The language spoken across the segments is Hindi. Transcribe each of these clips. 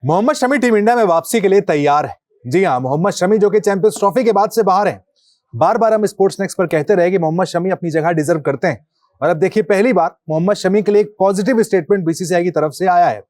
मोहम्मद शमी टीम इंडिया में वापसी के लिए तैयार है। जी हां, मोहम्मद शमी जो कि चैंपियंस ट्रॉफी के बाद से बाहर हैं। बार बार हम स्पोर्ट्स नेक्स्ट पर कहते रहे कि मोहम्मद शमी अपनी जगह डिजर्व करते हैं, और अब देखिए पहली बार मोहम्मद शमी के लिए एक पॉजिटिव स्टेटमेंट बीसीसीआई की तरफ से आया है।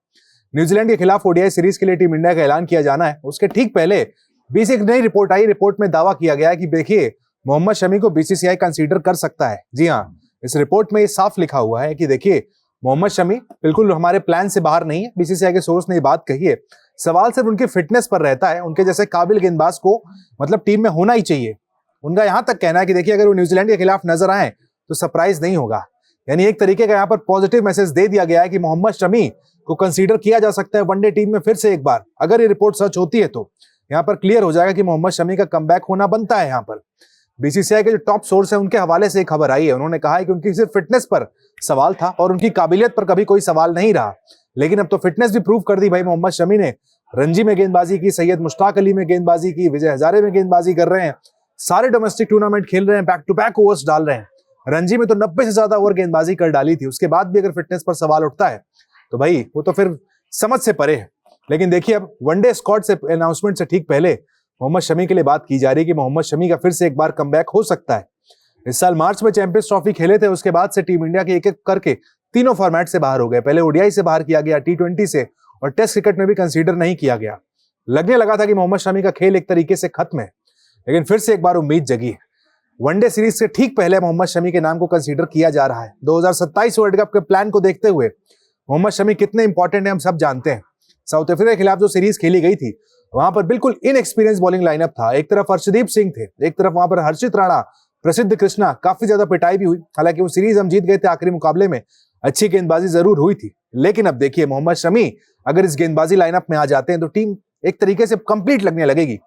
न्यूजीलैंड के खिलाफ ओडीआई सीरीज के लिए टीम इंडिया का ऐलान किया जाना है, उसके ठीक पहले बीसी एक नई रिपोर्ट आई। रिपोर्ट में दावा किया गया है कि देखिए मोहम्मद शमी को बीसीसीआई कंसीडर कर सकता है। जी हाँ, इस रिपोर्ट में ये साफ लिखा हुआ है कि देखिए मोहम्मद शमी बिल्कुल हमारे प्लान से बाहर नहीं है। बीसीसीआई के सोर्स ने ये बात कही है। सवाल सिर्फ उनकी फिटनेस पर रहता है। उनके जैसे काबिल गेंदबाज को मतलब टीम में होना ही चाहिए। उनका यहां तक कहना है कि देखिए अगर वो न्यूजीलैंड के खिलाफ नजर आए तो सरप्राइज नहीं होगा। यानी एक तरीके का यहाँ पर पॉजिटिव मैसेज दे दिया गया है कि मोहम्मद शमी को कंसीडर किया जा सकता है वनडे टीम में फिर से एक बार। अगर ये रिपोर्ट सच होती है तो यहाँ पर क्लियर हो जाएगा कि मोहम्मद शमी का कमबैक होना बनता है। यहाँ पर बीसीसीआई के जो टॉप सोर्स है उनके हवाले से एक खबर आई है। उन्होंने कहा है कि उनकी सिर्फ फिटनेस पर सवाल था और उनकी काबिलियत पर कभी कोई सवाल नहीं रहा, लेकिन अब तो फिटनेस भी प्रूव कर दी भाई। मोहम्मद शमी ने रणजी में गेंदबाजी की, सैयद मुश्ताक अली में गेंदबाजी की, विजय हजारे में गेंदबाजी कर रहे हैं, सारे डोमेस्टिक टूर्नामेंट खेल रहे हैं, बैक टू बैक ओवर्स डाल रहे हैं। रणजी में तो 90 से ज्यादा ओवर गेंदबाजी कर डाली थी। उसके बाद भी अगर फिटनेस पर सवाल उठता है तो भाई वो तो फिर समझ से परे है। लेकिन देखिए अब वनडे स्क्वाड से अनाउंसमेंट से ठीक पहले मोहम्मद शमी के लिए बात की जा रही है कि मोहम्मद शमी का फिर से एक बार कमबैक हो सकता है। इस साल मार्च में चैंपियंस ट्रॉफी खेले थे, उसके बाद से टीम इंडिया के एक एक करके तीनों फॉर्मेट से बाहर हो गए। पहले ओडीआई से बाहर किया गया, टी20 से, और टेस्ट क्रिकेट में भी कंसीडर नहीं किया गया। लगने लगा था कि मोहम्मद शमी का खेल एक तरीके से खत्म है, लेकिन फिर से एक बार उम्मीद जगी है। वनडे सीरीज से ठीक पहले मोहम्मद शमी के नाम को कंसीडर किया जा रहा है। 2027 वर्ल्ड कप के प्लान को देखते हुए मोहम्मद शमी कितने इंपॉर्टेंट है हम सब जानते हैं। साउथ अफ्रीका के खिलाफ जो सीरीज खेली गई थी वहां पर बिल्कुल इनएक्सपीरियंस बॉलिंग लाइनअप था। एक तरफ हर्षदीप सिंह थे, एक तरफ वहां पर हर्षित राणा, प्रसिद्ध कृष्णा, काफी ज्यादा पिटाई भी हुई। हालांकि वो सीरीज हम जीत गए थे, आखिरी मुकाबले में अच्छी गेंदबाजी जरूर हुई थी। लेकिन अब देखिए मोहम्मद शमी अगर इस गेंदबाजी लाइनअप में आ जाते हैं तो टीम एक तरीके से कंप्लीट लगने लगेगी।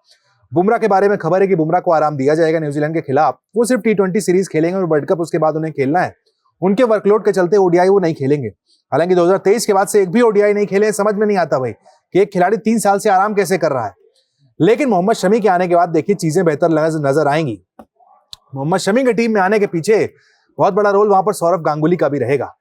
बुमराह के बारे में खबर है कि बुमराह को आराम दिया जाएगा न्यूजीलैंड के खिलाफ। वो सिर्फ टी20 सीरीज खेलेंगे और वर्ल्ड कप उसके बाद उन्हें खेलना है। उनके वर्कलोड के चलते ओडीआई वो नहीं खेलेंगे। हालांकि 2023 के बाद से एक भी ओडीआई नहीं खेले। समझ में नहीं आता भाई कि एक खिलाड़ी 3 साल से आराम कैसे कर रहा है। लेकिन मोहम्मद शमी के आने के बाद देखिए चीजें बेहतर नजर आएंगी। मोहम्मद शमी के टीम में आने के पीछे बहुत बड़ा रोल वहां पर सौरव गांगुली का भी रहेगा,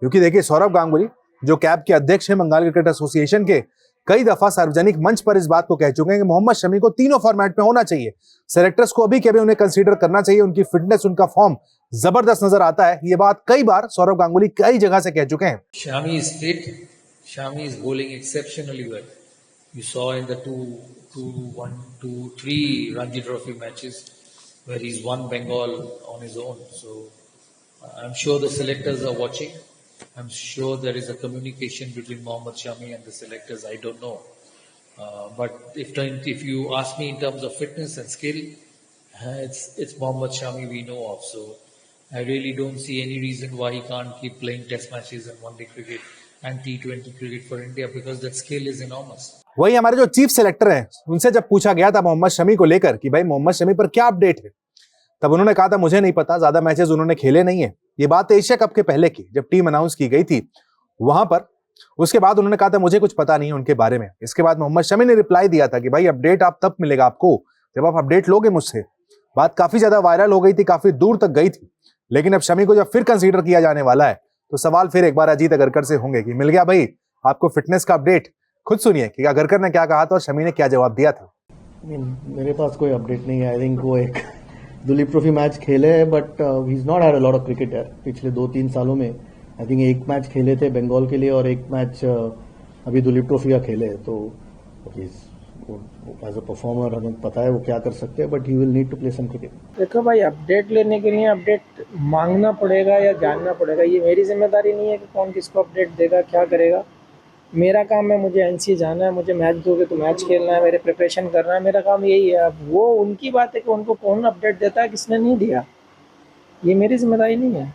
क्योंकि देखिए सौरव गांगुली जो कैब के अध्यक्ष हैं बंगाल क्रिकेट एसोसिएशन के, कई दफा सार्वजनिक मंच पर इस बात को कह चुके हैं कि मोहम्मद शमी को तीनों फॉर्मेट में होना चाहिए। सेलेक्टर्स को अभी के अभी उन्हें कंसीडर करना चाहिए। उनकी फिटनेस, उनका फॉर्म जबरदस्त नजर आता है। ये बात कई बार सौरव गांगुली कई जगह से कह चुके हैं। Shami is fit. Shami is bowling exceptionally well. You saw in the two, three Ranji Trophy matches where he's won Bengal on his own. So I'm sure the selectors are watching. I'm sure there is a communication between Mohammad Shami and the selectors. I don't know, but if you ask me in terms of fitness and skill, it's Mohammad Shami we know of. So I really don't see any reason why he can't keep playing test matches and one-day cricket and T20 cricket for India, because that skill is enormous. वही हमारे जो चीफ सेलेक्टर हैं उनसे जब पूछा गया था मोहम्मद शमी को लेकर कि भाई मोहम्मद शमी पर क्या अपडेट है, तब उन्होंने कहा था मुझे नहीं पता, ज्यादा मैचेस उन्होंने खेले नहीं है। ये बात एशिया कप के पहले की, जब टीम अनाउंस की गई थी वहां पर। उसके बाद उन्होंने कहा था मुझे कुछ पता नहीं है उनके बारे में। इसके बाद मोहम्मद शमी ने रिप्लाई दिया था कि भाई अपडेट आप तब मिलेगा आपको जब आप अपडेट लोगे मुझसे। बात काफी ज्यादा वायरल हो गई थी, काफी दूर तक गई थी। लेकिन अब शमी को जब फिर कंसीडर किया जाने वाला है तो सवाल फिर एक बार अजीत अगरकर से होंगे कि मिल गया भाई आपको फिटनेस का अपडेट। खुद सुनिए कि अगरकर ने क्या कहा था और शमी ने क्या जवाब दिया था। मेरे पास कोई अपडेट नहीं है। आई थिंक वो एक दुलीप ट्रॉफी मैच खेले हैं, but he is not had a lot of cricket यार। पिछले 2-3 सालों में आई थिंक एक मैच खेले थे बंगाल के लिए और एक मैच अभी दुलीप ट्रॉफी का खेले। तो एज अ परफॉर्मर हमें पता है वो क्या कर सकते हैं, but he will need to play some cricket. देखो भाई, अपडेट लेने के लिए अपडेट मांगना पड़ेगा या जानना पड़ेगा। ये मेरी जिम्मेदारी नहीं है कि कौन किसको अपडेट देगा, क्या करेगा। मेरा काम है, मुझे एनसी जाना है, मुझे मैच दोगे तो मैच खेलना है, मेरे प्रिपरेशन करना है, मेरा काम यही है। अब वो उनकी बात है कि उनको कौन अपडेट देता है, किसने नहीं दिया, ये मेरी जिम्मेदारी नहीं है।